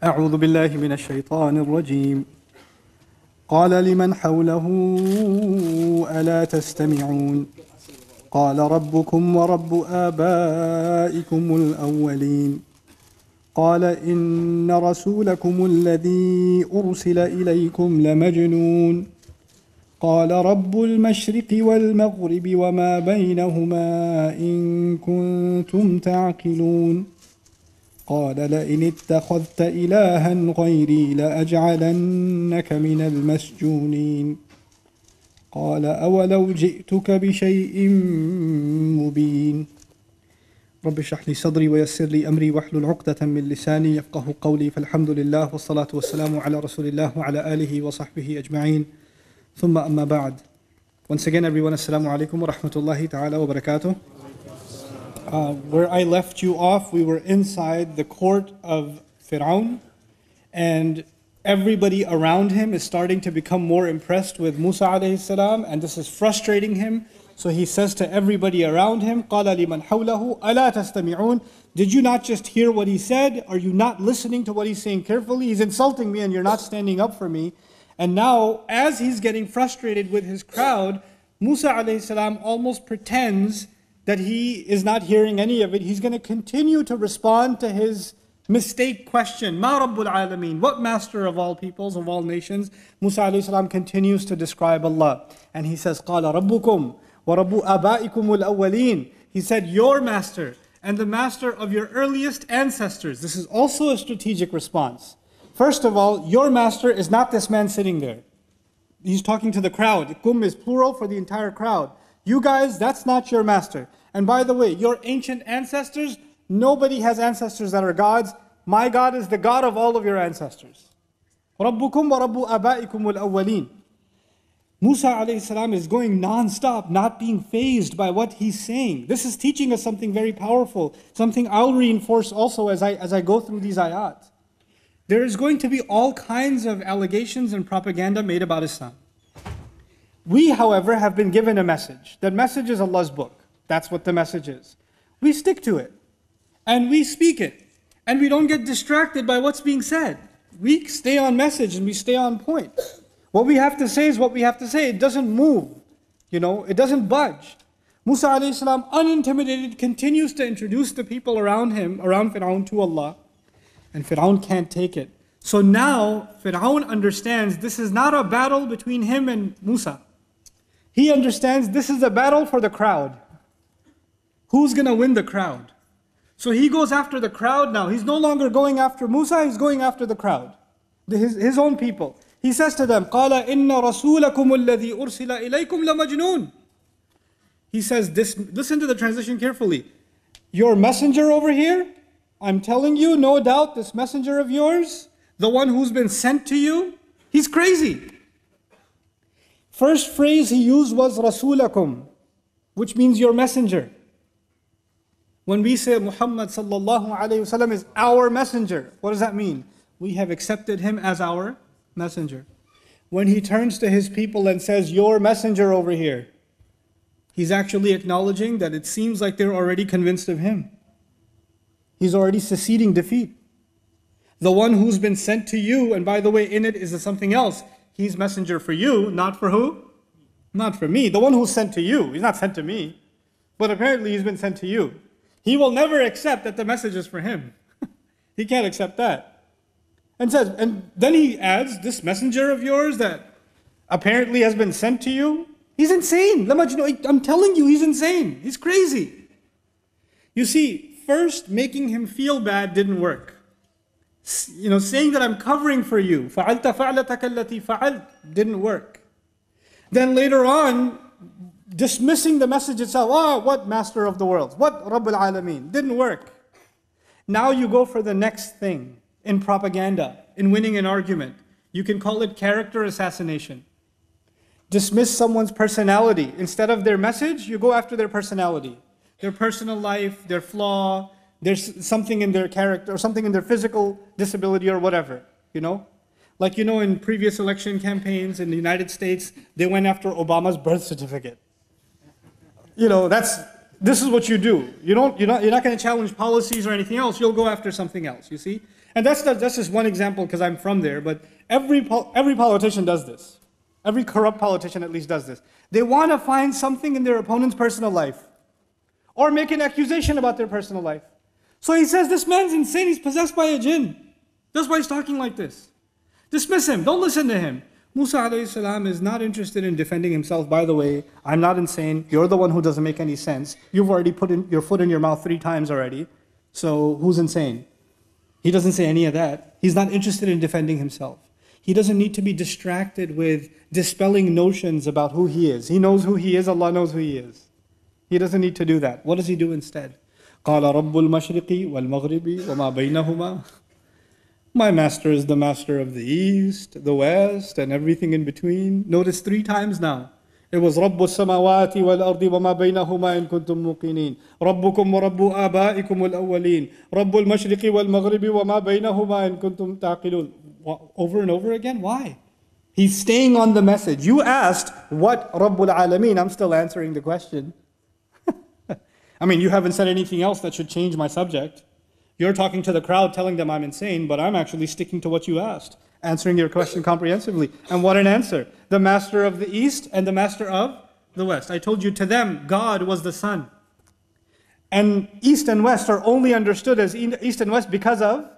أعوذ بالله من الشيطان الرجيم قال لمن حوله ألا تستمعون قال ربكم ورب آبائكم الأولين قال إن رسولكم الذي أرسل إليكم لمجنون قال رب المشرق والمغرب وما بينهما إن كنتم تعقلون قال لئن اتخذت إلها غيري لأجعلنك من المسجونين قال أولو جئتك بشيء مبين رب اشرح لي صدري ويسر لي أمري واحلل عقدة من لساني يفقه قولي فالحمد لله والصلاة والسلام على رسول الله وعلى آله وصحبه أجمعين ثم أما بعد. Once again everyone, assalamu alaikum wa rahmatullahi ta'ala wa barakatuh. Where I left you off, we were inside the court of Fir'aun, and everybody around him is starting to become more impressed with Musa alayhi salam, and this is frustrating him. So he says to everybody around him, قَالَ لِمَنْ حَوْلَهُ أَلَا تَسْتَمِعُونَ Did you not just hear what he said? Are you not listening to what he's saying carefully? He's insulting me and you're not standing up for me. And now, as he's getting frustrated with his crowd, Musa alayhi salam almost pretends that he is not hearing any of it. He's going to continue to respond to his mistake question. Ma Rabbul Alameen, what master of all peoples, of all nations? Musa alayhi salam continues to describe Allah. And he says, قَالَ رَبُّكُمْ وَرَبُّ آبَائِكُمُ الْأَوَّلِينَ He said, your master and the master of your earliest ancestors. This is also a strategic response. First of all, your master is not this man sitting there. He's talking to the crowd. Kum is plural for the entire crowd. You guys, that's not your master. And by the way, your ancient ancestors, nobody has ancestors that are gods. My God is the God of all of your ancestors. رَبُّكُمْ وَرَبُّ آبَائِكُمُ الْأَوَّلِينَ Musa alayhi salam is going non-stop, not being fazed by what he's saying. This is teaching us something very powerful, something I'll reinforce also as I go through these ayat. There is going to be all kinds of allegations and propaganda made about Islam. We, however, have been given a message. That message is Allah's book. That's what the message is. We stick to it. And we speak it. And we don't get distracted by what's being said. We stay on message and we stay on point. What we have to say is what we have to say. It doesn't move. It doesn't budge. Musa alayhi salam, unintimidated, continues to introduce the people around him, around Fir'aun, to Allah. And Fir'aun can't take it. So now, Fir'aun understands this is not a battle between him and Musa. He understands this is a battle for the crowd. Who's going to win the crowd? So he goes after the crowd now. He's no longer going after Musa, he's going after the crowd. His own people. He says to them, قَالَ إِنَّ رَسُولَكُمُ الَّذِي أُرْسِلَ إِلَيْكُمْ لَمَجْنُونَ He says this, listen to the translation carefully. Your messenger over here, I'm telling you, no doubt, this messenger of yours, the one who's been sent to you, he's crazy. First phrase he used was Rasulakum, which means your messenger. When we say Muhammad sallallahu alayhi wasallam is our messenger, what does that mean? We have accepted him as our messenger. When he turns to his people and says, your messenger over here, he's actually acknowledging that it seems like they're already convinced of him. He's already seceding defeat. The one who's been sent to you, and by the way, in it is something else. He's messenger for you, not for who? Not for me. The one who's sent to you. He's not sent to me. But apparently he's been sent to you. He will never accept that the message is for him. He can't accept that. And then he adds, this messenger of yours that apparently has been sent to you, he's insane. I'm telling you, he's insane. He's crazy. You see, first, making him feel bad didn't work. Saying that I'm covering for you, فَعَلْتَ فَعْلَتَكَ الَّتِي فَعَلْتَ didn't work. Then later on, dismissing the message itself, what master of the world, what Rabbul Alameen, didn't work. Now you go for the next thing in propaganda, in winning an argument. You can call it character assassination. Dismiss someone's personality. Instead of their message, you go after their personality. Their personal life, their flaw, there's something in their character, or something in their physical disability or whatever, Like, in previous election campaigns in the United States, they went after Obama's birth certificate. This is what you do. You're not going to challenge policies or anything else, you'll go after something else, you see? And that's just one example because I'm from there, but every politician does this. Every corrupt politician at least does this. They want to find something in their opponent's personal life or make an accusation about their personal life. So he says, this man's insane, he's possessed by a jinn. That's why he's talking like this. Dismiss him, don't listen to him. Musa alayhi salam is not interested in defending himself. By the way, I'm not insane, you're the one who doesn't make any sense. You've already put your foot in your mouth 3 times already. So who's insane? He doesn't say any of that. He's not interested in defending himself. He doesn't need to be distracted with dispelling notions about who he is. He knows who he is, Allah knows who he is. He doesn't need to do that. What does he do instead? قَالَ رَبُّ الْمَشْرِقِ وَالْمَغْرِبِ وَمَا بَيْنَهُمَا. My master is the master of the east, the west, and everything in between. Notice 3 times now. It was رَبُّ السَّمَاوَاتِ وَالْأَرْضِ وَمَا بَيْنَهُمَا إِن كُنتُم مُّوقِنِينَ رَبُّكُمْ وَرَبُّ آبَائِكُمُ الْأَوَّلِينَ رَبُّ الْمَشْرِقِ وَالْمَغْرِبِ وَمَا بَيْنَهُمَا إِن كُنتُم تَعْقِلُونَ. Over and over again? Why? He's staying on the message. You asked, what Rabbul Alameen? I'm still answering the question. I mean, you haven't said anything else that should change my subject. You're talking to the crowd telling them I'm insane, but I'm actually sticking to what you asked, answering your question comprehensively. And what an answer. The master of the east and the master of the west. I told you, to them, God was the sun. And east and west are only understood as east and west because of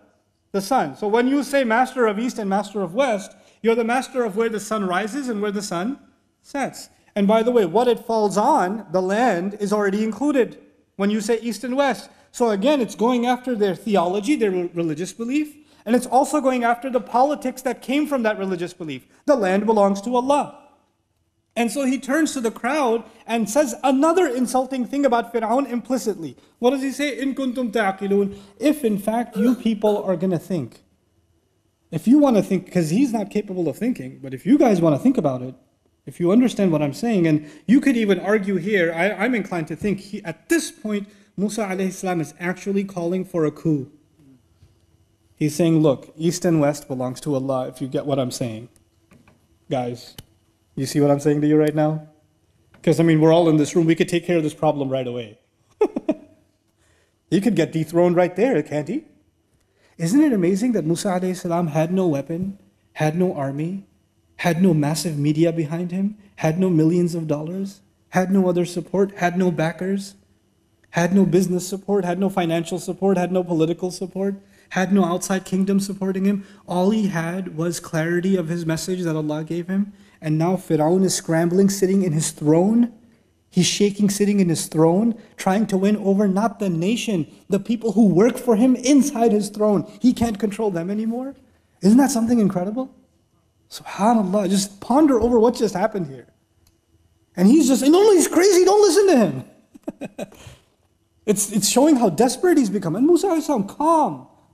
the sun. So when you say master of east and master of west, you're the master of where the sun rises and where the sun sets. And by the way, what it falls on, the land, is already included when you say east and west. So again, it's going after their theology, their religious belief, and it's also going after the politics that came from that religious belief. The land belongs to Allah. And so he turns to the crowd and says another insulting thing about Fir'aun implicitly. What does he say? إِن كُنْتُمْ تَعْقِلُونَ. If in fact you people are going to think, if you want to think, because he's not capable of thinking, but if you guys want to think about it, if you understand what I'm saying, and you could even argue here, I'm inclined to think at this point, Musa alayhi salam is actually calling for a coup. He's saying, look, east and west belongs to Allah, if you get what I'm saying. Guys, you see what I'm saying to you right now? Because I mean, we're all in this room, we could take care of this problem right away. He could get dethroned right there, can't he? Isn't it amazing that Musa alayhi salam had no weapon, had no army, had no massive media behind him, had no millions of dollars, had no other support, had no backers, had no business support, had no financial support, had no political support, had no outside kingdom supporting him. All he had was clarity of his message that Allah gave him. And now Fir'aun is scrambling, sitting in his throne. He's shaking, sitting in his throne, trying to win over not the nation, the people who work for him inside his throne. He can't control them anymore. Isn't that something incredible? SubhanAllah, just ponder over what just happened here. And he's just saying, no, he's crazy, don't listen to him. It's showing how desperate he's become. And Musa alayhi salam,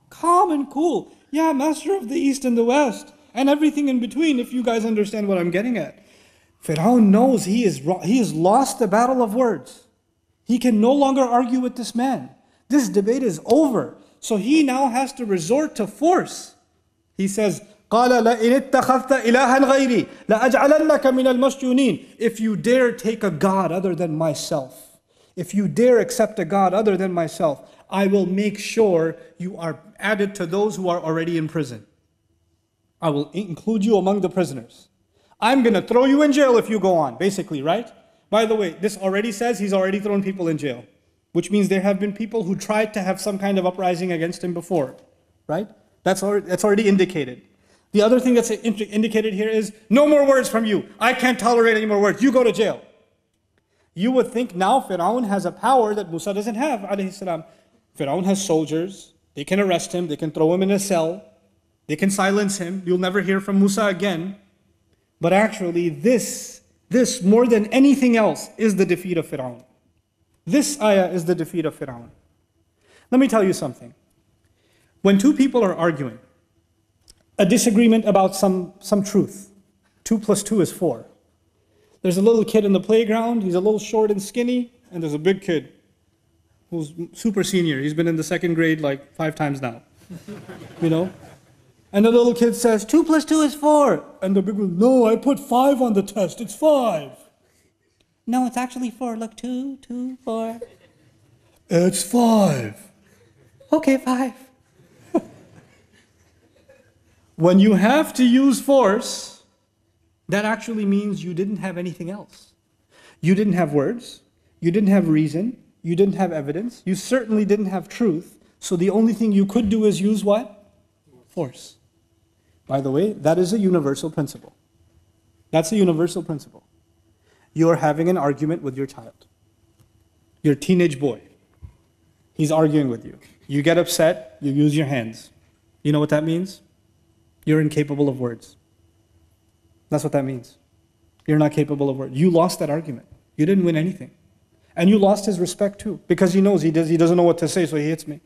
calm and cool. Yeah, master of the east and the west, and everything in between, if you guys understand what I'm getting at. Fir'aun knows he has lost the battle of words. He can no longer argue with this man. This debate is over. So he now has to resort to force. He says, قَالَ لَإِنِ اتَّخَذْتَ إِلَهًا غَيْرِي لَأَجْعَلَنَّكَ مِنَ الْمَسْجُونِينَ. If you dare take a God other than myself, if you dare accept a God other than myself, I will make sure you are added to those who are already in prison. I will include you among the prisoners. I'm going to throw you in jail if you go on, basically, right? By the way, this already says he's already thrown people in jail, which means there have been people who tried to have some kind of uprising against him before, right? That's already indicated. The other thing that's indicated here is, no more words from you. I can't tolerate any more words. You go to jail. You would think now Fir'aun has a power that Musa doesn't have, alayhi salam. Fir'aun has soldiers. They can arrest him. They can throw him in a cell. They can silence him. You'll never hear from Musa again. But actually, this more than anything else is the defeat of Fir'aun. This ayah is the defeat of Fir'aun. Let me tell you something. When two people are arguing, a disagreement about some truth, 2 + 2 is 4. There's a little kid in the playground, he's a little short and skinny, and there's a big kid who's super senior. He's been in the 2nd grade like 5 times now, you know? And the little kid says, 2 + 2 is 4. And the big one, no, I put 5 on the test, it's 5. No, it's actually 4. Look, 2, 2, 4. It's 5. Okay, 5. When you have to use force, that actually means you didn't have anything else. You didn't have words, you didn't have reason, you didn't have evidence, you certainly didn't have truth, so the only thing you could do is use what? Force. By the way, that is a universal principle. That's a universal principle. You're having an argument with your child. Your teenage boy. He's arguing with you. You get upset, you use your hands. You know what that means? You're incapable of words. That's what that means. You're not capable of words. You lost that argument. You didn't win anything. And you lost his respect too, because he knows he doesn't know what to say, so he hits me.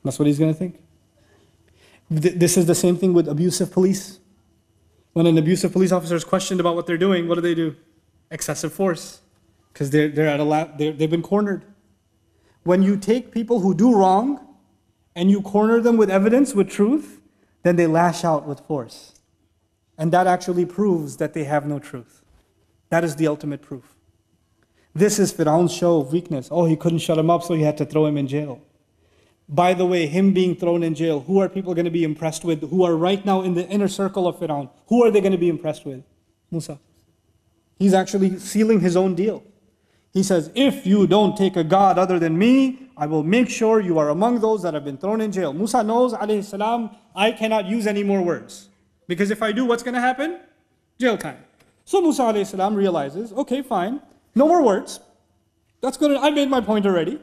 That's what he's going to think. This is the same thing with abusive police. When an abusive police officer is questioned about what they're doing, what do? Excessive force. Because they've been cornered. When you take people who do wrong and you corner them with evidence, with truth, then they lash out with force. And that actually proves that they have no truth. That is the ultimate proof. This is Fir'aun's show of weakness. Oh, he couldn't shut him up, so he had to throw him in jail. By the way, him being thrown in jail, who are people going to be impressed with, who are right now in the inner circle of Fir'aun? Who are they going to be impressed with? Musa. He's actually sealing his own deal. He says, if you don't take a God other than me, I will make sure you are among those that have been thrown in jail. Musa knows, alayhi salam, I cannot use any more words. Because if I do, what's going to happen? Jail time. So Musa alayhi salam realizes, okay, fine, no more words. That's good, I made my point already.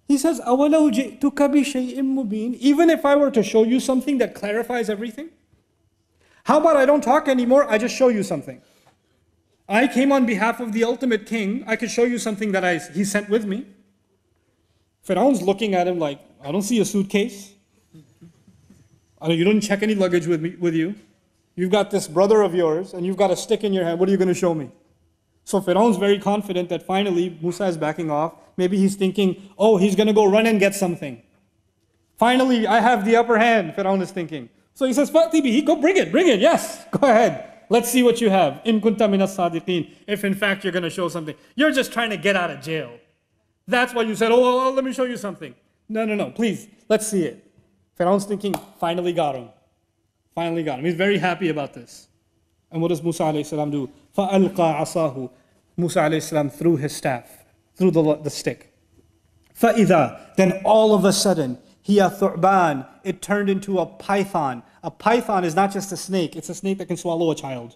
He says, أَوَلَوْ جِئْتُكَ بِشَيْءٍ مُبِينٍ. Even if I were to show you something that clarifies everything, how about I don't talk anymore, I just show you something. I came on behalf of the ultimate king. I could show you something that he sent with me. Fir'aun's looking at him like, I don't see a suitcase. You don't check any luggage with you. You've got this brother of yours and you've got a stick in your hand. What are you going to show me? So Fir'aun's very confident that finally Musa is backing off. Maybe he's thinking, oh, he's going to go run and get something. Finally, I have the upper hand, Fir'aun is thinking. So he says, Fa'ti bihi, go bring it, yes, go ahead. Let's see what you have. In kunta minas sadiqeen. If in fact you're going to show something. You're just trying to get out of jail. That's why you said, oh, let me show you something. No, please, let's see it. Fir'aun's thinking, finally got him. Finally got him. He's very happy about this. And what does Musa alayhi salam do? فَأَلْقَى عَصَاهُ. Musa alayhi salam threw his staff, threw the stick. فَإِذَا. Then all of a sudden, هِيَ ثُعْبَانٌ. It turned into a python. A python is not just a snake, it's a snake that can swallow a child.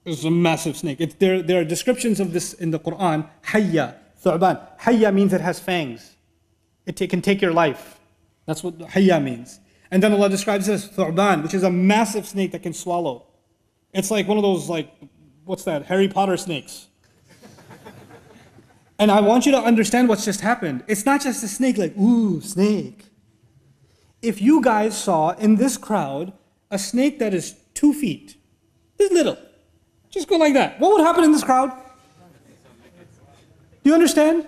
It's a massive snake. There are descriptions of this in the Quran. Hayya, thu'ban. Hayya means it has fangs. It can take your life. That's what hayya means. And then Allah describes it as thu'ban, which is a massive snake that can swallow. It's like one of those, what's that, Harry Potter snakes. And I want you to understand what's just happened. It's not just a snake like, ooh, snake. If you guys saw in this crowd a snake that is 2 feet, this little, just go like that, what would happen in this crowd? Do you understand?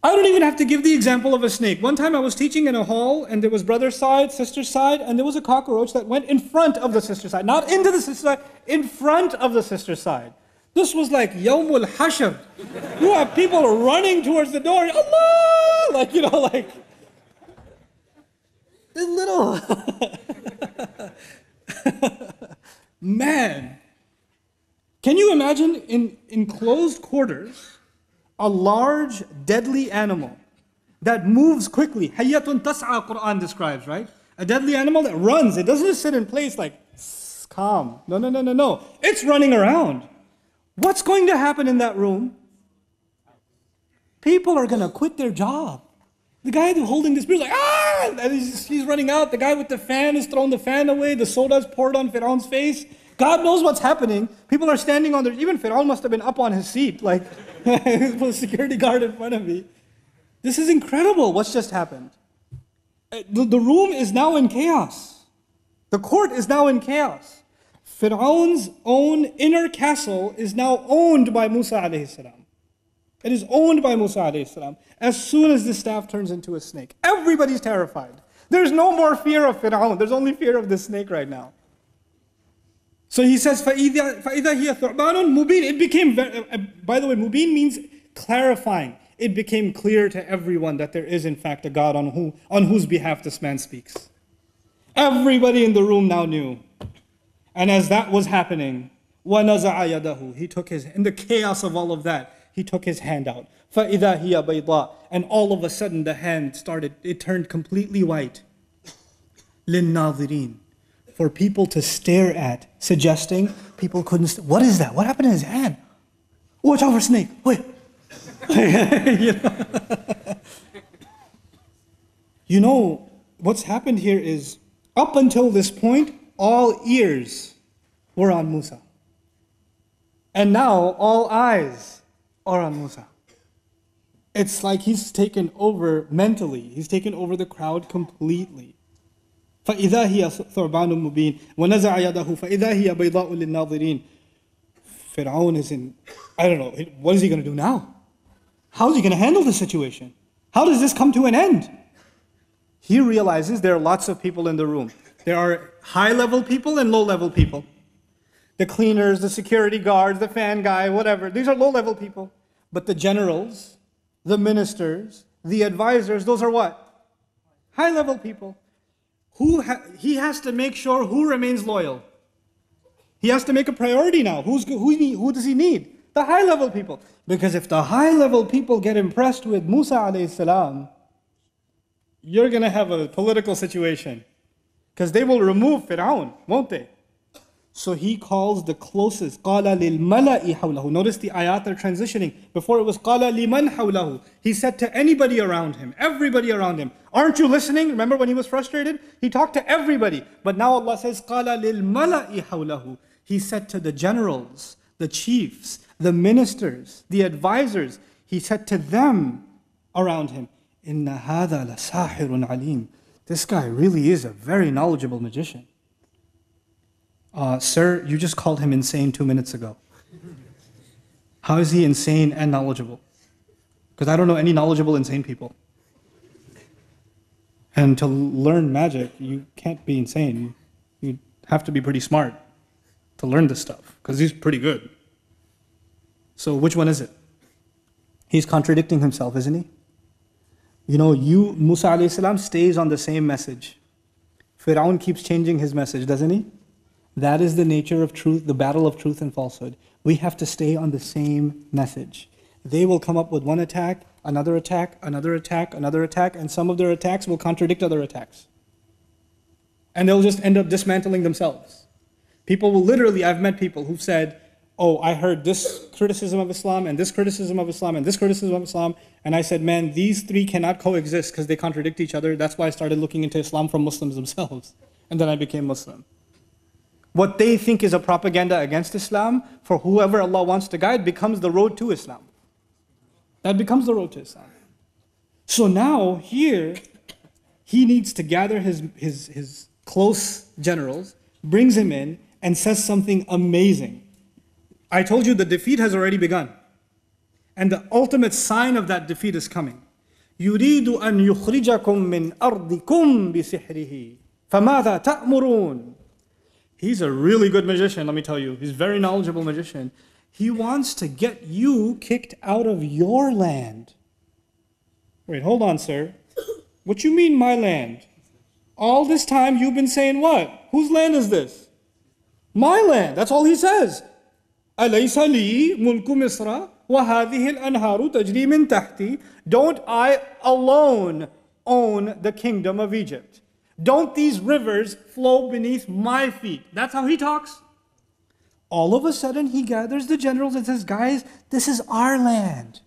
I don't even have to give the example of a snake. One time I was teaching in a hall and there was brother's side, sister's side, and there was a cockroach that went in front of the sister's side. Not into the sister's side, in front of the sister's side. This was like Yawmul Hashr. You have people running towards the door, Allah! This little. Man. Can you imagine in closed quarters, a large, deadly animal that moves quickly? Hayyatun tas'a, Quran describes, right? A deadly animal that runs. It doesn't just sit in place like, calm. No. It's running around. What's going to happen in that room? People are going to quit their job. The guy holding the spear is like, ah! And he's running out. The guy with the fan has thrown the fan away. The soda's poured on Fir'aun's face. God knows what's happening. People are standing on there. Even Fir'aun must have been up on his seat. Like, with a security guard in front of me. This is incredible what's just happened. The room is now in chaos. The court is now in chaos. Fir'aun's own inner castle is now owned by Musa alayhi salam. It is owned by Musa alayhi salam. As soon as the staff turns into a snake, everybody's terrified. There's no more fear of Fir'aun. There's only fear of the snake right now. So he says, فَإِذَا هِيَ ثُعْبَانٌ مُبِينٌ. It became, by the way, mubin means clarifying. It became clear to everyone that there is in fact a God on whose behalf this man speaks. Everybody in the room now knew. And as that was happening, وَنَزَعَ يَدَهُ, he took his, in the chaos of all of that, he took his hand out. فَإِذَا هِيَ بَيْضَاء, and all of a sudden the hand started, it turned completely white. لِلنَّاظِرِينَ, for people to stare at, suggesting people couldn't, what is that? What happened in his hand? Watch out for snake, wait. You know, what's happened here is, up until this point, all ears were on Musa. And now all eyes are on Musa. It's like he's taken over mentally. He's taken over the crowd completely. فَإِذَا هِيَ ثُعْبَانٌ مُبِينٌ وَنَزَعَ يَدَهُ فَإِذَا هِيَ بَيْضَاءٌ لِلنَّاظِرِينَ. Fir'aun is in, I don't know, what is he going to do now? How is he going to handle the situation? How does this come to an end? He realizes there are lots of people in the room. There are high-level people and low-level people. The cleaners, the security guards, the fan guy, whatever. These are low-level people. But the generals, the ministers, the advisors, those are what? High-level people. He has to make sure who remains loyal. He has to make a priority now. Who does he need? The high-level people. Because if the high-level people get impressed with Musa alayhi salam, you're going to have a political situation. Because they will remove Fir'aun, won't they? So he calls the closest. قَالَ لِلْمَلَإِ حَوْلَهُ. Notice the ayat are transitioning. Before it was قَالَ لِمَنْ حَوْلَهُ. He said to anybody around him, everybody around him. Aren't you listening? Remember when he was frustrated? He talked to everybody. But now Allah says قَالَ لِلْمَلَإِ حَوْلَهُ. He said to the generals, the chiefs, the ministers, the advisors. He said to them around him, إِنَّ هَذَا لَسَاحِرٌ عَلِيمٌ. This guy really is a very knowledgeable magician. Sir, you just called him insane 2 minutes ago. How is he insane and knowledgeable? Because I don't know any knowledgeable insane people. And to learn magic, you can't be insane. You have to be pretty smart to learn this stuff, because he's pretty good. So which one is it? He's contradicting himself, isn't he? You know, Musa alayhi salam stays on the same message. Fir'aun keeps changing his message, doesn't he? That is the nature of truth, the battle of truth and falsehood. We have to stay on the same message. They will come up with one attack, another attack, another attack, another attack, and some of their attacks will contradict other attacks. And they'll just end up dismantling themselves. People will literally, I've met people who've said, oh, I heard this criticism of Islam, and this criticism of Islam, and this criticism of Islam, and I said, man, these three cannot coexist because they contradict each other. That's why I started looking into Islam from Muslims themselves. And then I became Muslim. What they think is a propaganda against Islam, for whoever Allah wants to guide, becomes the road to Islam. That becomes the road to Islam. So now, here, he needs to gather his close generals, brings him in, and says something amazing. I told you the defeat has already begun. And the ultimate sign of that defeat is coming. يُرِيدُ أَن يُخْرِجَكُم مِّنْ أَرْضِكُمْ بِسِحْرِهِ فَمَاذَا تَأْمُرُونَ. He's a really good magician, let me tell you. He's a very knowledgeable magician. He wants to get you kicked out of your land. Wait, hold on, sir. What you mean, my land? All this time you've been saying what? Whose land is this? My land. That's all he says. أَلَيْسَ لِي مُلْكُ مِصْرَ وَهَذِهِ الْأَنْهَارُ تَجْرِي مِنْ تَحْتِي. Don't I alone own the kingdom of Egypt? Don't these rivers flow beneath my feet? That's how he talks. All of a sudden he gathers the generals and says, guys, this is our land.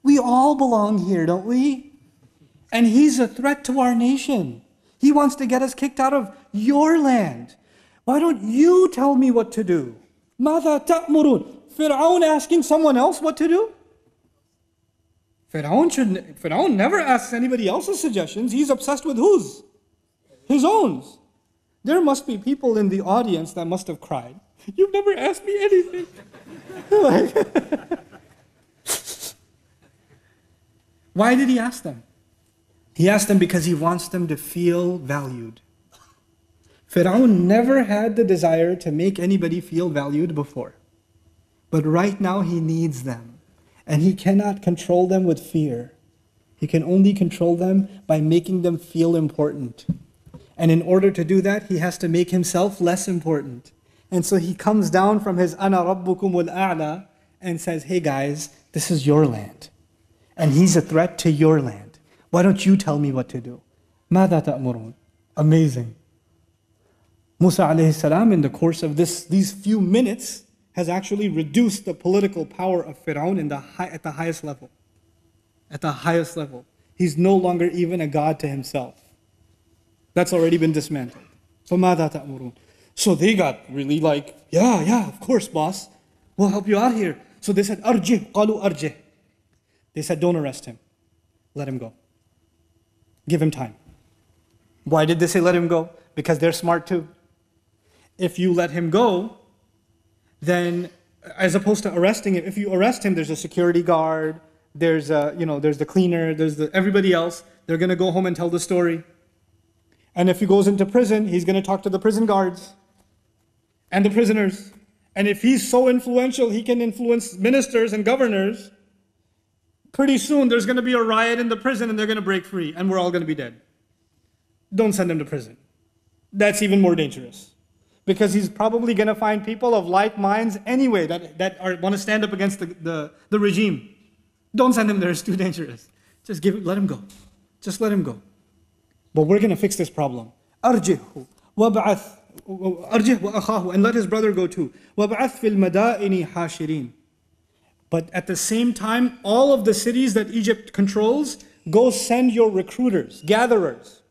We all belong here, don't we? And he's a threat to our nation. He wants to get us kicked out of your land. Why don't you tell me what to do? ماذا تأمرون? Fir'aun asking someone else what to do? Fir'aun never asks anybody else's suggestions. He's obsessed with whose? His own. There must be people in the audience that must have cried. You've never asked me anything. Why did he ask them? He asked them because he wants them to feel valued. Fir'aun never had the desire to make anybody feel valued before. But right now he needs them. And he cannot control them with fear. He can only control them by making them feel important. And in order to do that, he has to make himself less important. And so he comes down from his Ana Rabbukumul A'la and says, hey guys, this is your land. And he's a threat to your land. Why don't you tell me what to do? ماذا تأمرون? Amazing. Musa alayhi salam, in the course of these few minutes, has actually reduced the political power of Fir'aun at the highest level. At the highest level. He's no longer even a god to himself. That's already been dismantled. فَمَاذَا تَأْمُرُونَ? So they got really like, yeah, of course, boss. We'll help you out here. So they said, أَرْجِهْ قَالُوا أَرْجِهْ. They said, don't arrest him. Let him go. Give him time. Why did they say let him go? Because they're smart too. If you let him go, then as opposed to arresting him, if you arrest him, there's a security guard, there's the cleaner, there's everybody else. They're going to go home and tell the story. And if he goes into prison, he's going to talk to the prison guards and the prisoners. And if he's so influential, he can influence ministers and governors. Pretty soon, there's going to be a riot in the prison and they're going to break free and we're all going to be dead. Don't send him to prison. That's even more dangerous. Because he's probably going to find people of like minds anyway that want to stand up against the regime. Don't send him there, it's too dangerous. Just let him go. Just let him go. But we're going to fix this problem. أرجه وأخاه, and let his brother go too. وَابْعَثْ فِي الْمَدَائِنِ حَاشِرِينَ. But at the same time, all of the cities that Egypt controls, go send your recruiters, gatherers.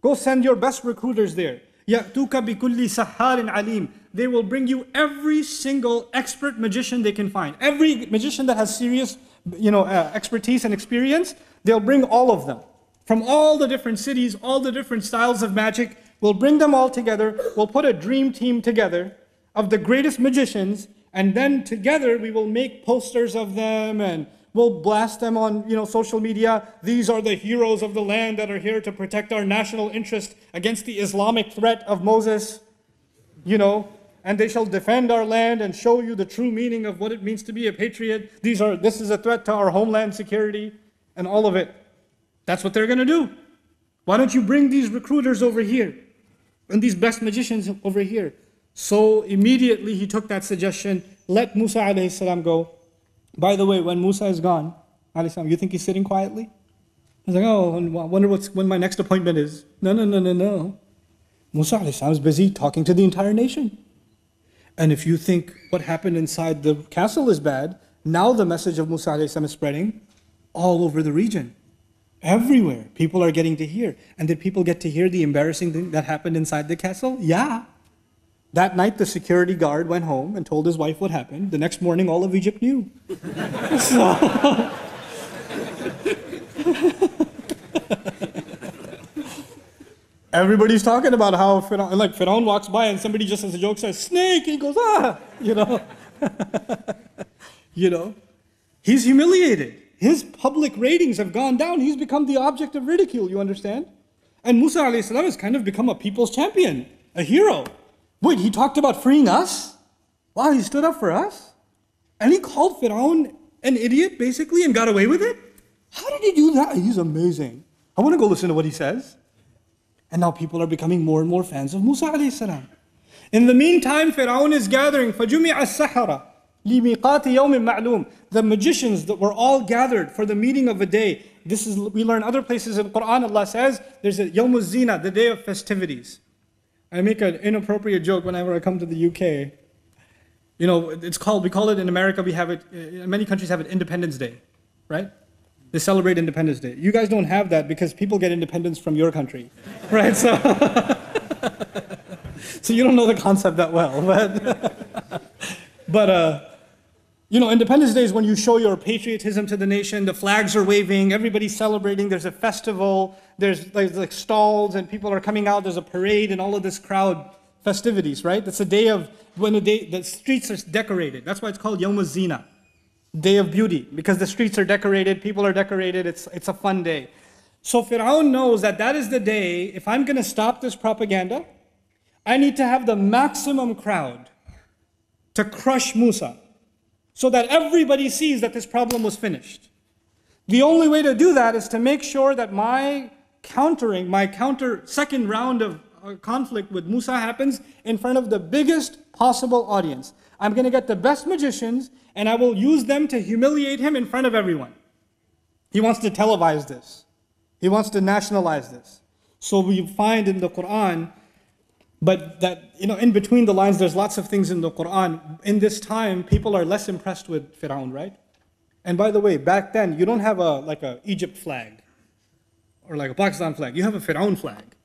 Go send your best recruiters there. يَأْتُوكَ بِكُلِّ سَحَّارٍ عَلِيمٍ. They will bring you every single expert magician they can find. Every magician that has serious expertise and experience, they'll bring all of them. From all the different cities, all the different styles of magic, we'll bring them all together. We'll put a dream team together of the greatest magicians, and then together we will make posters of them and we'll blast them on social media. These are the heroes of the land that are here to protect our national interest against the Islamic threat of Moses. And they shall defend our land and show you the true meaning of what it means to be a patriot. This is a threat to our homeland security and all of it. That's what they're going to do. Why don't you bring these recruiters over here and these best magicians over here? So immediately he took that suggestion, let Musa alayhi salam go. By the way, when Musa is gone, alayhi salam, you think he's sitting quietly? He's like, oh, I wonder when my next appointment is. No. Musa alayhi salam is busy talking to the entire nation. And if you think what happened inside the castle is bad, now the message of Musa alayhi salam is spreading all over the region. Everywhere, people are getting to hear. And did people get to hear the embarrassing thing that happened inside the castle? Yeah. That night, the security guard went home and told his wife what happened. The next morning, all of Egypt knew. Everybody's talking about how Fir'aun walks by and somebody just as a joke says, snake, he goes, He's humiliated. His public ratings have gone down. He's become the object of ridicule, you understand? And Musa alayhi salam has kind of become a people's champion, a hero. Wait, he talked about freeing us? Wow, he stood up for us? And he called Fir'aun an idiot, basically, and got away with it? How did he do that? He's amazing. I want to go listen to what he says. And now people are becoming more and more fans of Musa alayhi salam. In the meantime, Fir'aun is gathering, فَجُمِعَ السَّحَرَةِ لِمِيقَاتِ يَوْمٍ مَعْلُومٍ. The magicians that were all gathered for the meeting of a day. We learn other places in the Quran, Allah says, there's a Yawm al-Zina, the day of festivities. I make an inappropriate joke whenever I come to the UK. We call it in America, we have it, many countries have it Independence Day, right? They celebrate Independence Day. You guys don't have that because people get independence from your country, right? So, so you don't know the concept that well, but Independence Day is when you show your patriotism to the nation. The flags are waving, everybody's celebrating, there's a festival, there's like stalls and people are coming out, there's a parade and all of this crowd festivities, right? That's a day of when the streets are decorated. That's why it's called Yawm al-Zina, day of beauty, because the streets are decorated, people are decorated, it's a fun day. So Fir'aun knows that is the day, if I'm going to stop this propaganda, I need to have the maximum crowd to crush Musa, so that everybody sees that this problem was finished. The only way to do that is to make sure that my second round of conflict with Musa happens in front of the biggest possible audience. I'm going to get the best magicians and I will use them to humiliate him in front of everyone. He wants to televise this. He wants to nationalize this. So we find in the Quran, but that, in between the lines, there's lots of things in the Quran. In this time, people are less impressed with Fir'aun, right? And by the way, back then, you don't have like a Egypt flag or like a Pakistan flag. You have a Fir'aun flag.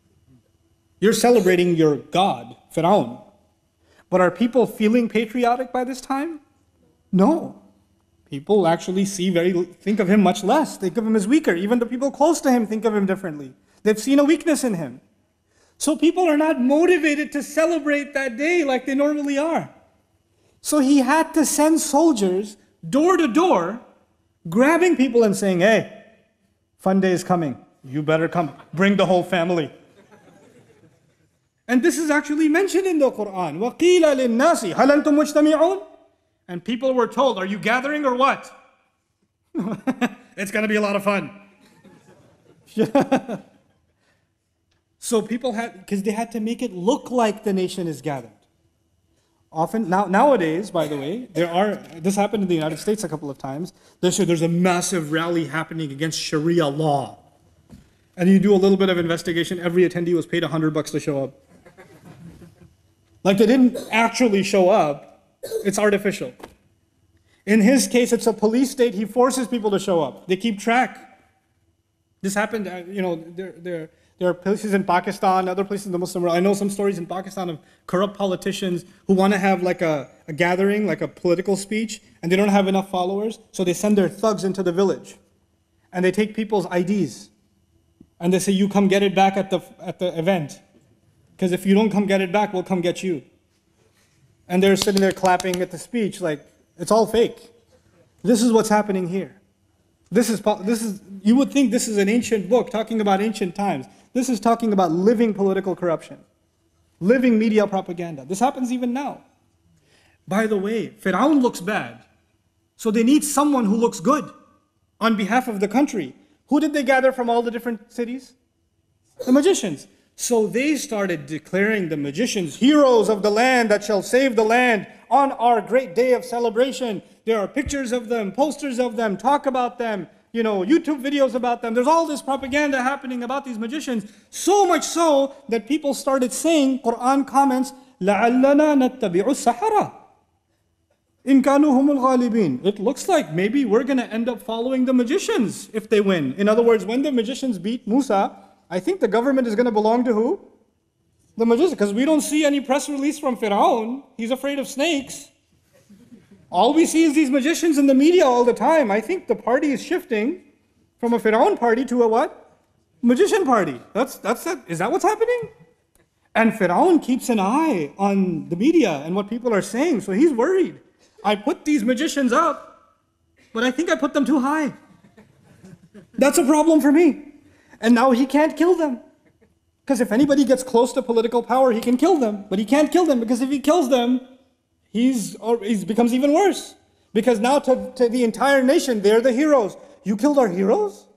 You're celebrating your god, Fir'aun. But are people feeling patriotic by this time? No. People actually think of him much less. Think of him as weaker. Even the people close to him think of him differently. They've seen a weakness in him. So people are not motivated to celebrate that day like they normally are. So he had to send soldiers door to door, grabbing people and saying, hey, fun day is coming. You better come. Bring the whole family. And this is actually mentioned in the Quran. وَقِيلَ لِلنَّاسِ هَلْ أَنْتُمْ مُجْتَمِعُونَ? And people were told, are you gathering or what? It's going to be a lot of fun. So people because they had to make it look like the nation is gathered. Often, nowadays, by the way, this happened in the United States a couple of times. There's a massive rally happening against Sharia law. And you do a little bit of investigation, every attendee was paid $100 to show up. Like they didn't actually show up, it's artificial. In his case, it's a police state, he forces people to show up. They keep track. This happened, there are places in Pakistan, other places in the Muslim world. I know some stories in Pakistan of corrupt politicians who want to have like a gathering, like a political speech, and they don't have enough followers, so they send their thugs into the village. And they take people's IDs. And they say, you come get it back at the event. Because if you don't come get it back, we'll come get you. And they're sitting there clapping at the speech like, it's all fake. This is what's happening here. You would think this is an ancient book talking about ancient times. This is talking about living political corruption. Living media propaganda. This happens even now. By the way, Fir'aun looks bad. So they need someone who looks good on behalf of the country. Who did they gather from all the different cities? The magicians. So they started declaring the magicians heroes of the land that shall save the land on our great day of celebration. There are pictures of them, posters of them, talk about them, YouTube videos about them. There's all this propaganda happening about these magicians. So much so that people started saying, Quran comments, لَعَلَّنَا نَتَّبِعُ السَّحَرَةِ إِن كَانُوا هُمُ الْغَالِبِينَ. It looks like maybe we're going to end up following the magicians if they win. In other words, when the magicians beat Musa, I think the government is going to belong to who? The magicians. Because we don't see any press release from Fir'aun. He's afraid of snakes. All we see is these magicians in the media all the time. I think the party is shifting from a Fir'aun party to a what? Magician party. That's it. Is that what's happening? And Fir'aun keeps an eye on the media and what people are saying. So he's worried. I put these magicians up, but I think I put them too high. That's a problem for me. And now he can't kill them. Because if anybody gets close to political power, he can kill them. But he can't kill them because if he kills them, he becomes even worse. Because now to the entire nation, they're the heroes. You killed our heroes?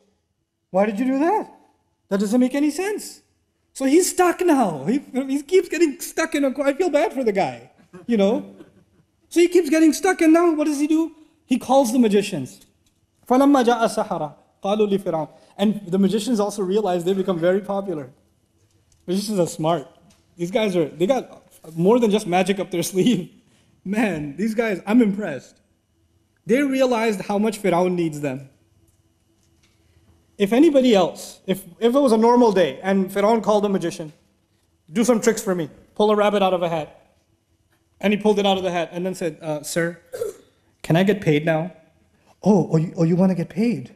Why did you do that? That doesn't make any sense. So he's stuck now. He keeps getting stuck in I feel bad for the guy, So he keeps getting stuck, and now what does he do? He calls the magicians. فَلَمَّا جَاءَ السَّحَرَةُ قَالُوا لِفِرْعَوْنَ. And the magicians also realize they become very popular. Magicians are smart. These guys they got more than just magic up their sleeve. Man, these guys, I'm impressed. They realized how much Fir'aun needs them. If anybody else, if it was a normal day and Fir'aun called a magician, do some tricks for me, pull a rabbit out of a hat. And he pulled it out of the hat and then said, sir, can I get paid now? Oh, you want to get paid?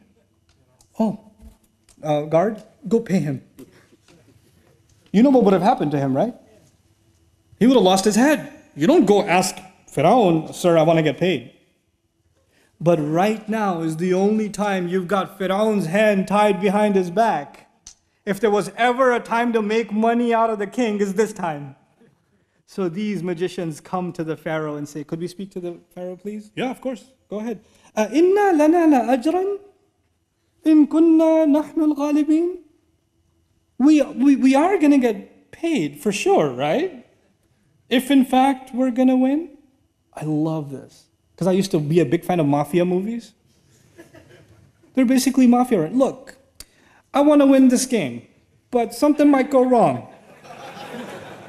Oh, guard, go pay him. You know what would have happened to him, right? He would have lost his head. You don't go ask Fir'aun, sir, I want to get paid. But right now is the only time you've got Fir'aun's hand tied behind his back. If there was ever a time to make money out of the king, it's this time. So these magicians come to the Pharaoh and say, could we speak to the Pharaoh, please? Yeah, of course. Go ahead. إِنَّا لَنَا لَأَجْرًا إِن كُنَّا نَحْنُ الْغَالِبِينَ. we are going to get paid for sure, right? If in fact we're going to win. I love this. Because I used to be a big fan of mafia movies. They're basically mafia. Look, I want to win this game, but something might go wrong.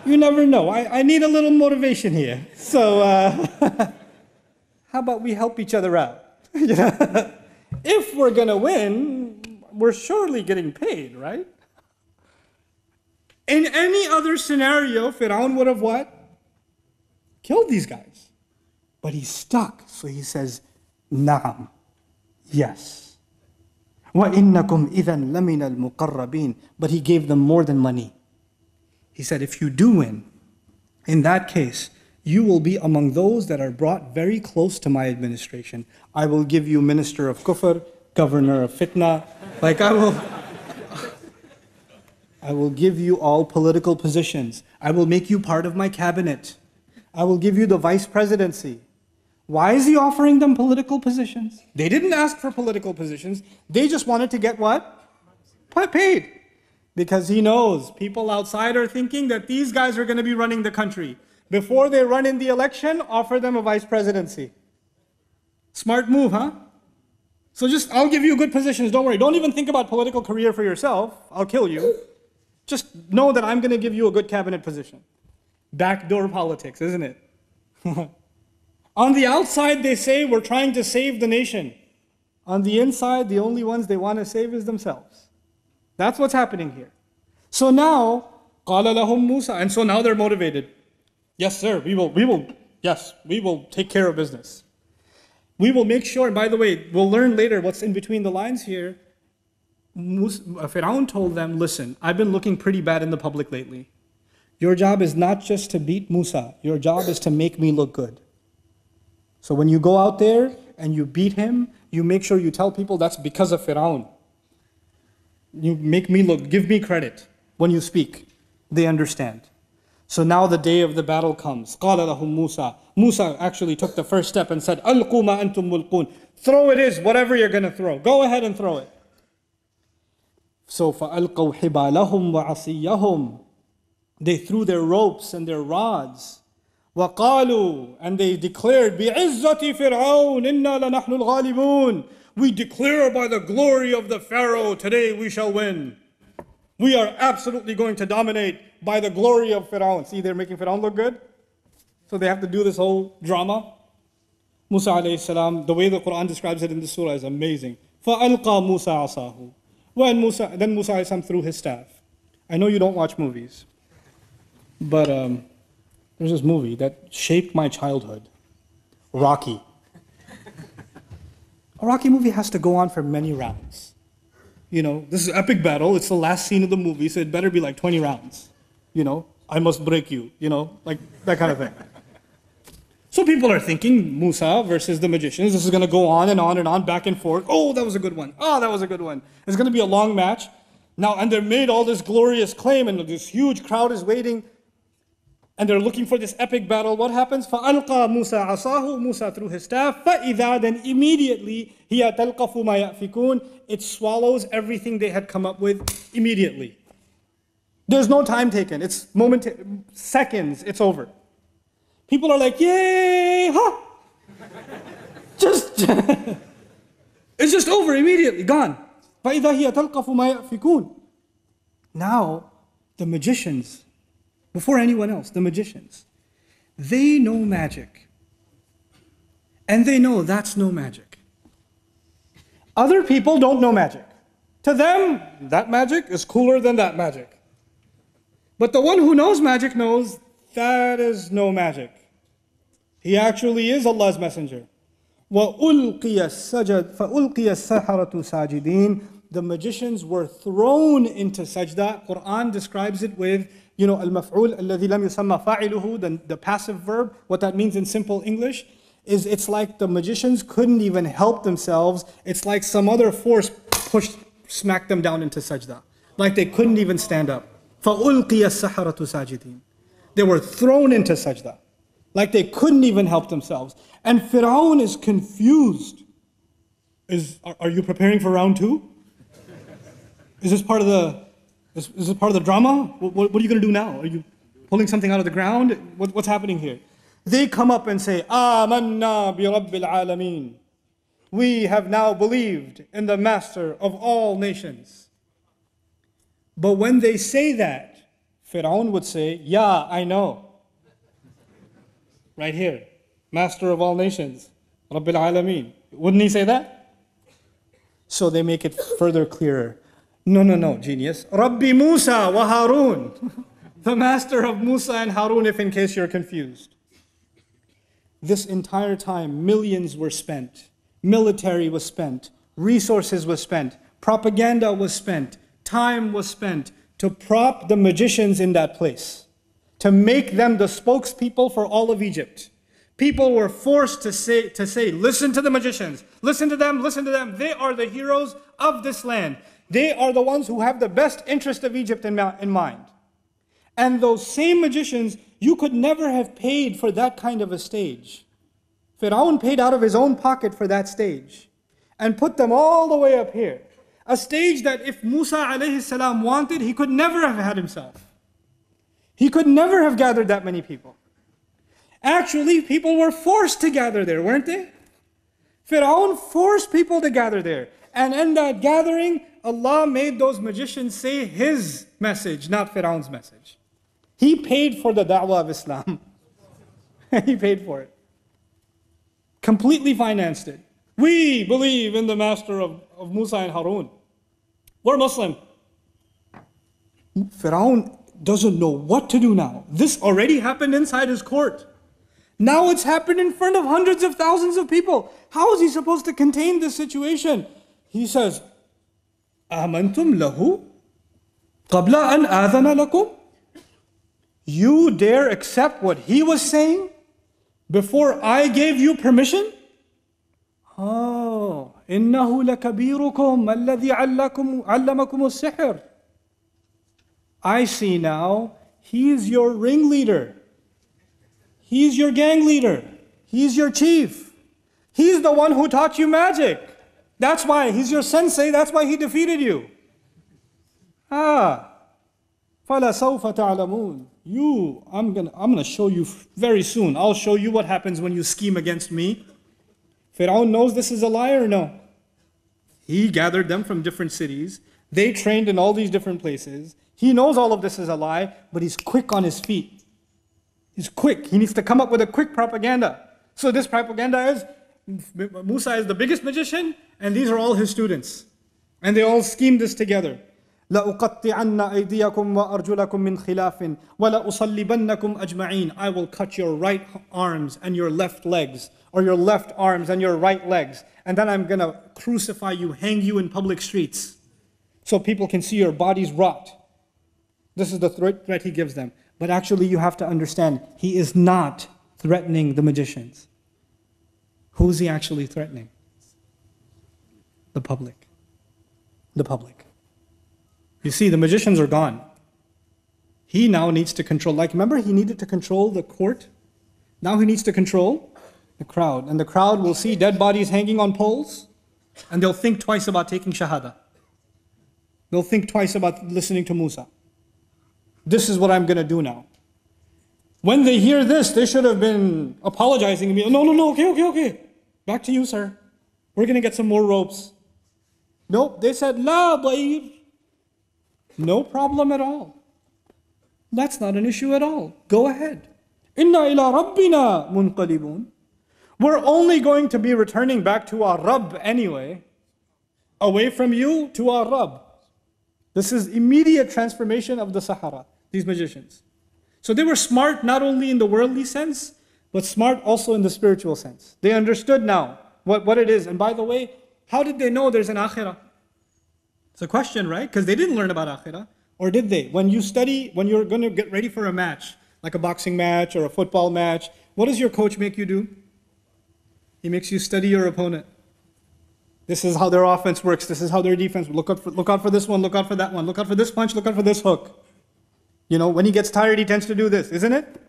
You never know. I need a little motivation here. So how about we help each other out? If we're going to win, we're surely getting paid, right? In any other scenario, Fir'aun would have what? Killed these guys. But he's stuck. So he says, Na'am. Yes. وَإِنَّكُمْ إِذًا لَمِنَ الْمُقَرَّبِينَ. But he gave them more than money. He said, if you do win, in that case, you will be among those that are brought very close to my administration. I will give you minister of kufr, governor of fitna. Like I will give you all political positions. I will make you part of my cabinet. I will give you the vice presidency. Why is he offering them political positions? They didn't ask for political positions. They just wanted to get what? Paid. Because he knows people outside are thinking that these guys are going to be running the country. Before they run in the election, offer them a vice presidency. Smart move, huh? So I'll give you good positions, don't worry. Don't even think about political career for yourself. I'll kill you. Just know that I'm going to give you a good cabinet position. Backdoor politics, isn't it? On the outside, they say, we're trying to save the nation. On the inside, the only ones they want to save is themselves. That's what's happening here. So now, قَالَ لَهُمْ مُوسَى. And so now they're motivated. Yes, sir, we will take care of business. We will make sure, and by the way, we'll learn later what's in between the lines here. Fir'aun told them, listen, I've been looking pretty bad in the public lately. Your job is not just to beat Musa. Your job is to make me look good. So when you go out there and you beat him, you make sure you tell people that's because of Fir'aun. You make me look, give me credit when you speak. They understand. So now the day of the battle comes. قَالَ لَهُمْ مُوسَى. Musa actually took the first step and said, أَلْقُوا مَا أَنْتُمْ مُلْقُونَ. Throw it is, whatever you're going to throw. Go ahead and throw it. So فَأَلْقَوْا حِبَالَهُمْ وَعَصِيَّهُمْ. They threw their ropes and their rods. وَقَالُوا. And they declared, بِعِزَّةِ فِرْعَوْنَ إِنَّا لَنَحْنُ الْغَالِبُونَ. We declare by the glory of the Pharaoh, today we shall win. We are absolutely going to dominate by the glory of Fir'aun. See, they're making Fir'aun look good. So they have to do this whole drama. Musa alayhi salam, the way the Quran describes it in this surah is amazing. فَأَلْقَى مُوسَى عَصَاهُ. Then Musa alayhi salam threw his staff. I know you don't watch movies, but there's this movie that shaped my childhood. Rocky. A Rocky movie has to go on for many rounds. You know, this is an epic battle. It's the last scene of the movie, so it better be like 20 rounds. You know, I must break you, you know, like that kind of thing. So people are thinking Musa versus the magicians. This is going to go on and on and on, back and forth. Oh, that was a good one. Oh, that was a good one. It's going to be a long match. Now, and they've made all this glorious claim, and this huge crowd is waiting. And they're looking for this epic battle. What happens? فَأَلْقَى مُوسَى عَصَاهُ. Musa threw his staff. فَإِذَا. Then immediately, هِيَ تَلْقَفُ مَا يَأْفِكُونَ. It swallows everything they had come up with immediately. There's no time taken. It's seconds, it's over. People are like, yay, huh? It's just over immediately, gone. فَإِذَا هِيَ تَلْقَفُ مَا يَأْفِكُونَ. Now, the magicians, before anyone else, the magicians, they know magic. And they know that's no magic. Other people don't know magic. To them, that magic is cooler than that magic. But the one who knows magic knows that is no magic. He actually is Allah's messenger. وَأُلْقِيَ السَّحَرَةُ سَاجِدِينَ. The magicians were thrown into sajda. Quran describes it with, you know, al-maf'ul alladhi lam yusamma fa'iluhu, the passive verb. What that means in simple English is it's like the magicians couldn't even help themselves. It's like some other force smacked them down into sajda. Like they couldn't even stand up. فَأُلْقِيَ السَّحَرَةُ سَاجِدِينَ. They were thrown into sajda. Like they couldn't even help themselves. And Fir'aun is confused. Are you preparing for round two? Is this part of the Is it part of the drama? What are you going to do now? Are you pulling something out of the ground? What's happening here? They come up and say, Amanna bi Rabbil Alameen. We have now believed in the Master of all nations. But when they say that, Fir'aun would say, yeah, I know. Right here, Master of all nations, Rabbil Alameen. Wouldn't he say that? So they make it further clearer. No, genius. Rabbi Musa wa Harun. The Master of Musa and Harun, if in case you're confused. This entire time, millions were spent. Military was spent. Resources was spent. Propaganda was spent. Time was spent to prop the magicians in that place, to make them the spokespeople for all of Egypt. People were forced to say, listen to the magicians, listen to them, they are the heroes of this land. They are the ones who have the best interest of Egypt in mind. And those same magicians, you could never have paid for that kind of a stage. Fir'aun paid out of his own pocket for that stage and put them all the way up here. A stage that if Musa alayhi salam wanted, he could never have had himself. He could never have gathered that many people. Actually, people were forced to gather there, weren't they? Fir'aun forced people to gather there. And in that gathering, Allah made those magicians say his message, not Fir'aun's message. He paid for the da'wah of Islam. He paid for it. Completely financed it. We believe in the Master of Musa and Harun. We're Muslim. Fir'aun doesn't know what to do now. This already happened inside his court. Now it's happened in front of hundreds of thousands of people. How is he supposed to contain this situation? He says, Amantum lahu qabla an adhana lakum? You dare accept what he was saying before I gave you permission? Oh, innahu lakabirukum alladhi allamakum as-sihr. I see now, he is your ringleader. He's your gang leader. He's your chief. He's the one who taught you magic. That's why he's your sensei. That's why he defeated you. فَلَسَوْفَ تَعْلَمُونَ. I'm gonna show you very soon. I'll show you what happens when you scheme against me. Fir'aun knows this is a lie or no? He gathered them from different cities. They trained in all these different places. He knows all of this is a lie, but he's quick on his feet. He's quick. He needs to come up with a quick propaganda. So this propaganda is, Musa is the biggest magician, and these are all his students. And they all schemed this together. لَأُقَطِّعَنَّ أَيْدِيَكُمْ وَأَرْجُلَكُمْ مِنْ خِلَافٍ وَلَأُصَلِّبَنَّكُمْ أَجْمَعِينَ. I will cut your right arms and your left legs, or your left arms and your right legs, and then I'm going to crucify you, hang you in public streets, so people can see your bodies rot. This is the threat he gives them. But actually you have to understand, he is not threatening the magicians. Who is he actually threatening? The public. The public. You see, the magicians are gone. He now needs to control, like remember he needed to control the court? Now he needs to control the crowd. And the crowd will see dead bodies hanging on poles, and they'll think twice about taking shahada. They'll think twice about listening to Musa. This is what I'm going to do now. When they hear this, they should have been apologizing and be, no, okay. Back to you, sir. We're going to get some more ropes. Nope, they said, La bayir. No problem at all. That's not an issue at all. Go ahead. Inna ila rabbina munqalibun. We're only going to be returning back to our Rabb anyway. Away from you to our Rabb. This is immediate transformation of the Sahara, these magicians. So they were smart not only in the worldly sense, but smart also in the spiritual sense. They understood now what it is. And by the way, how did they know there's an akhirah? It's a question, right? Because they didn't learn about akhirah. Or did they? When you study, when you're going to get ready for a match, like a boxing match or a football match, what does your coach make you do? He makes you study your opponent. This is how their offense works. This is how their defense. Look out for this one. Look out for that one. Look out for this punch. Look out for this hook. You know, when he gets tired, he tends to do this, isn't it?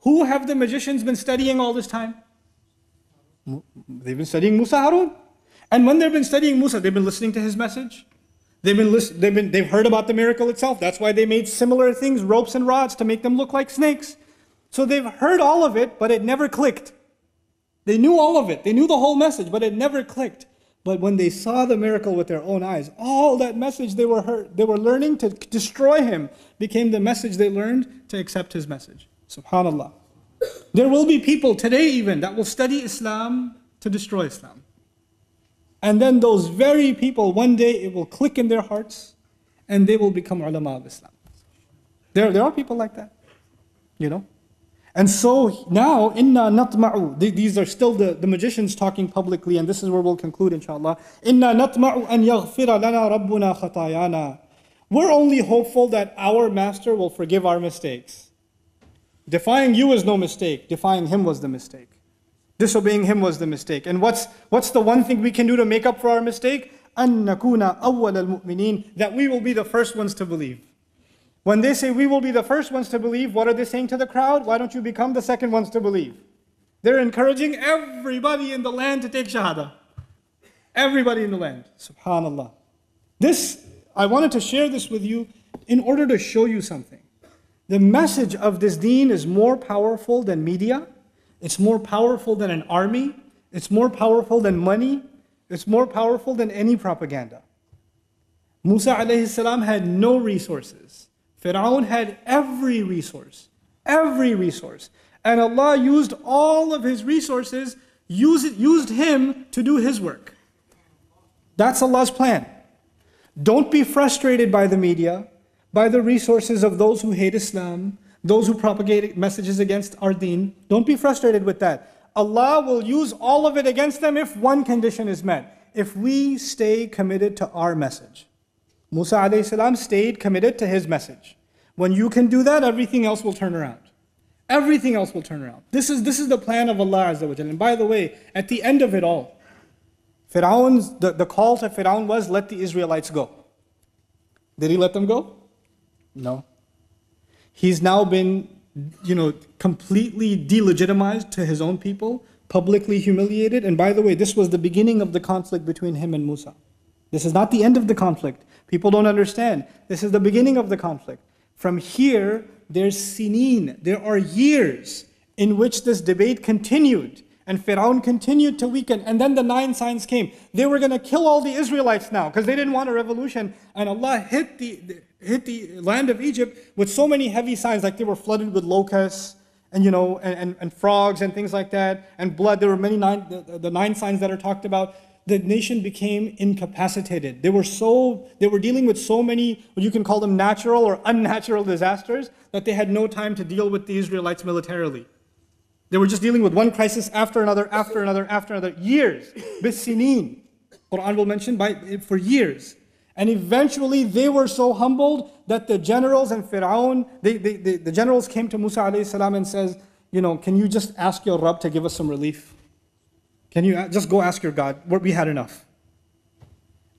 Who have the magicians been studying all this time? They've been studying Musa Harun. And when they've been studying Musa, they've been listening to his message. They've heard about the miracle itself. That's why they made similar things, ropes and rods, to make them look like snakes. So they've heard all of it, but it never clicked. They knew all of it. They knew the whole message, but it never clicked. But when they saw the miracle with their own eyes, all that message they were learning to destroy him became the message they learned to accept his message. Subhanallah. There will be people today even that will study Islam to destroy Islam. And then those very people, one day it will click in their hearts and they will become ulama of Islam. There are people like that, you know. And so now, inna natma'u, these are still the magicians talking publicly, and this is where we'll conclude inshallah. Inna natma'u an yaghfira lana rabbuna khatayana. We're only hopeful that our master will forgive our mistakes. Defying you is no mistake, defying him was the mistake. Disobeying him was the mistake. And what's the one thing we can do to make up for our mistake? أَن نَكُونَ أَوَّلَ الْمُؤْمِنِينَ. That we will be the first ones to believe. When they say we will be the first ones to believe, what are they saying to the crowd? Why don't you become the second ones to believe? They're encouraging everybody in the land to take shahada. Everybody in the land. Subhanallah. I wanted to share this with you in order to show you something. The message of this deen is more powerful than media. It's more powerful than an army. It's more powerful than money. It's more powerful than any propaganda. Musa alayhi salam had no resources. Fir'aun had every resource. Every resource. And Allah used all of his resources, used him to do his work. That's Allah's plan. Don't be frustrated by the media, by the resources of those who hate Islam, those who propagate messages against our deen. Don't be frustrated with that. Allah will use all of it against them if one condition is met. If we stay committed to our message. Musa alayhi salam stayed committed to his message. When you can do that, everything else will turn around. Everything else will turn around. This is the plan of Allah Azza wa Jalla. And by the way, at the end of it all, the call to Fir'aun was, let the Israelites go. Did he let them go? No. He's now been, completely delegitimized to his own people, publicly humiliated. And by the way, this was the beginning of the conflict between him and Musa. This is not the end of the conflict. People don't understand. This is the beginning of the conflict. From here, there's sineen. There are years in which this debate continued. And Fir'aun continued to weaken. And then the 9 signs came. They were going to kill all the Israelites now because they didn't want a revolution. And Allah hit the land of Egypt with so many heavy signs, like they were flooded with locusts and frogs and things like that, and blood. There were the 9 signs that are talked about. The nation became incapacitated. They were dealing with so many, what you can call them natural or unnatural disasters, that they had no time to deal with the Israelites militarily. They were just dealing with one crisis after another, years. Bis-sineen. Quran will mention for years. And eventually they were so humbled that the generals and Fir'aun, the generals came to Musa alayhi salam and says, can you just ask your Rabb to give us some relief? Can you just go ask your God? We had enough.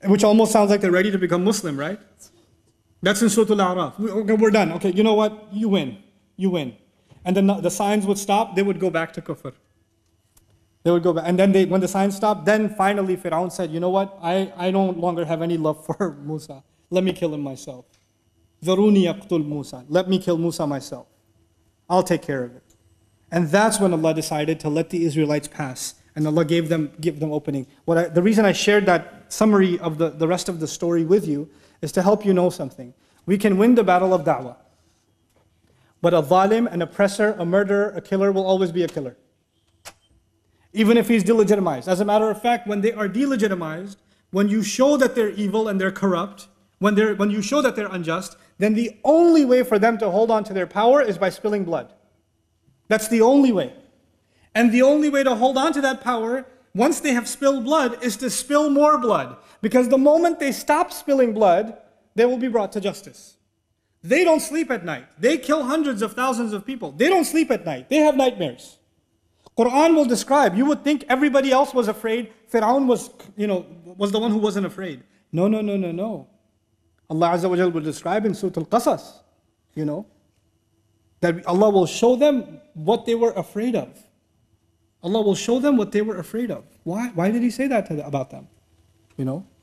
Which almost sounds like they're ready to become Muslim, right? That's in Surah Al-A'raf. Okay, we're done. Okay, you know what? You win. And then the signs would stop, they would go back to kufr. They would go back. And then when the signs stopped, then finally Fir'aun said, you know what? I no longer have any love for Musa. Let me kill him myself. Dharuni yaqtul Musa. Let me kill Musa myself. I'll take care of it. And that's when Allah decided to let the Israelites pass. And Allah give them opening. The reason I shared that summary of the rest of the story with you is to help you know something. We can win the battle of da'wah. But a zalim, an oppressor, a murderer, a killer will always be a killer. Even if he's delegitimized. As a matter of fact, when they are delegitimized, when you show that they're evil and they're corrupt, when you show that they're unjust, then the only way for them to hold on to their power is by spilling blood. That's the only way. And the only way to hold on to that power, once they have spilled blood, is to spill more blood. Because the moment they stop spilling blood, they will be brought to justice. They don't sleep at night. They kill hundreds of thousands of people. They don't sleep at night. They have nightmares. Quran will describe, you would think everybody else was afraid. Fir'aun was the one who wasn't afraid. No. Allah Azza wa Jalla will describe in Surah Al-Qasas, that Allah will show them what they were afraid of. Allah will show them what they were afraid of. Why did He say that about them?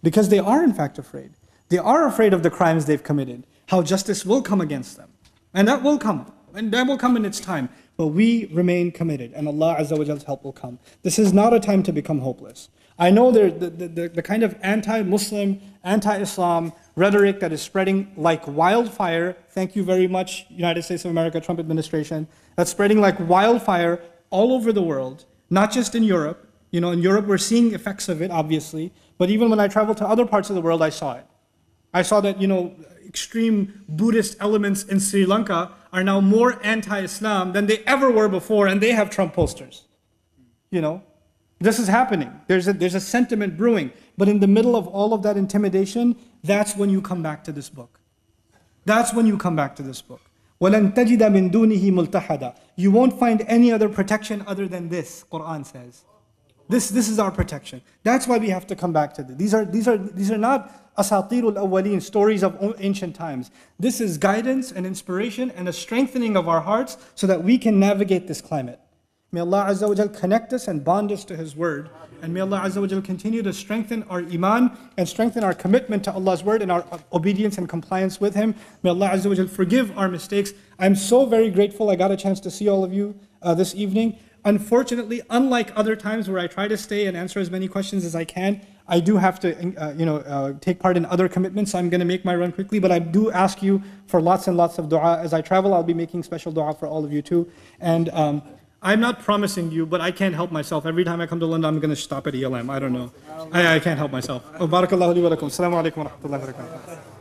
Because they are in fact afraid. They are afraid of the crimes they've committed, how justice will come against them. And that will come. And that will come in its time. But we remain committed, and Allah Azza wa Jall's help will come. This is not a time to become hopeless. I know the kind of anti-Muslim, anti-Islam rhetoric that is spreading like wildfire. Thank you very much, United States of America, Trump administration. That's spreading like wildfire all over the world, not just in Europe. You know, in Europe we're seeing effects of it, obviously. But even when I traveled to other parts of the world, I saw it. I saw that, you know, extreme Buddhist elements in Sri Lanka are now more anti-Islam than they ever were before, and they have Trump posters. You know, this is happening. There's a sentiment brewing. But in the middle of all of that intimidation, that's when you come back to this book. That's when you come back to this book. وَلَن تَجِدَ مِن دُونِهِ مُلْتَحَدًا. You won't find any other protection other than this, Quran says. This is our protection. That's why we have to come back to this. These are not asatirul awwaleen, stories of ancient times. This is guidance and inspiration and a strengthening of our hearts so that we can navigate this climate. May Allah Azza wa Jal connect us and bond us to His word. And may Allah Azza wa Jal continue to strengthen our iman and strengthen our commitment to Allah's word and our obedience and compliance with Him. May Allah Azza wa Jal forgive our mistakes. I'm so very grateful I got a chance to see all of you this evening. Unfortunately, unlike other times where I try to stay and answer as many questions as I can, I do have to take part in other commitments, so I'm going to make my run quickly, but I do ask you for lots and lots of dua. As I travel, I'll be making special dua for all of you too. And I'm not promising you, but I can't help myself. Every time I come to London, I'm going to stop at ELM. I don't know. I can't help myself. Oh, barakallahu li wa lakum. Assalamu alaikum wa rahmatullahi wa barakatuh.